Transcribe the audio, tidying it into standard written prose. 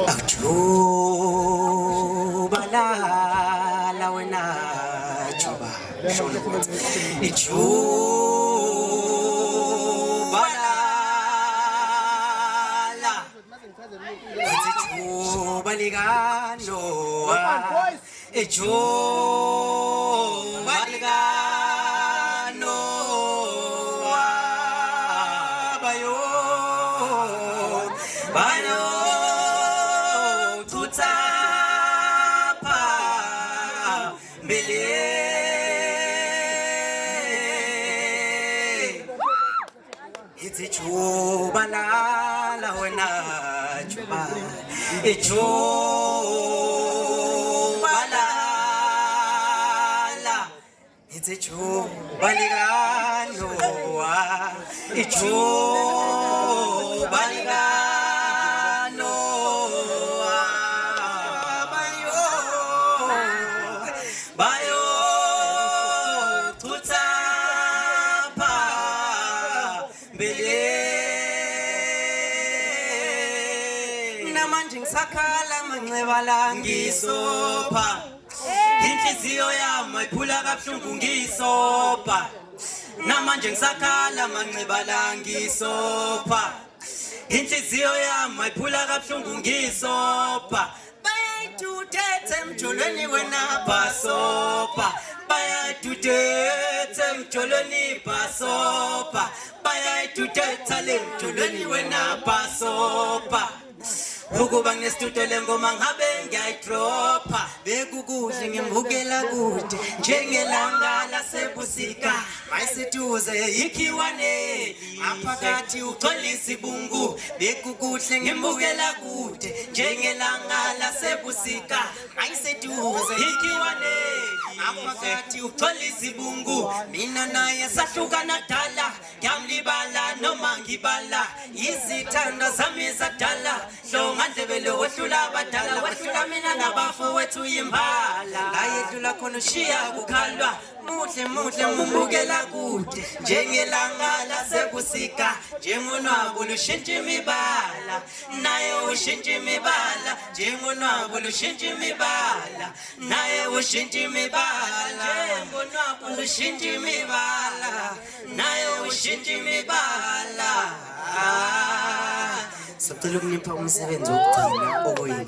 Juba la la wena juba Juba la Juba ligano Juba ligano bayo bayo tutapa bele It's a juba la la wena juba juba la la It's a juba ligano juba ligano bayo bayo tutapa bele namanje ngisakhala manxeba la ngisopha inhliziyo yami iphula kabuhlungu ngisopha namanje ngisakhala manxeba la ngisopha inhliziyo yami iphula kabuhlungu ngisopha bayayidudethe emjolweni wena basopha bayayidudethe emjolweni basopha bayayidudetha le emjolweni wena basopha ukuba ngesitudio lengoma ngabe ngiyayidropha bekukuhle ngimvukela kude njengelanga lasebusika mayiseduze ikhiwane ngaphakathi ugcwele isibungu bekukuhle ngimvukela kude njengelanga lasebusika mayiseduze ikhiwane ngaphakathi ugcwele isibungu mina naye sahlukana dala ngiyamlibala noma ngibala izithanda zami zadala ngandlebele wehlula abadala wehlula mina nabafowethu yimbala ngayedlula khona ushiya kukhalwa muhle muhle mumbukela kude njengelanga lasebusika njengonwabo lushintsha imibala naye ushintsha imibala njengonwabo lushintsha imibala naye ushintsha imibala njengonwabo lushintsha imibala naye ushintsha imibala Sicela ukunipha umsebenzi wokugcina okuyini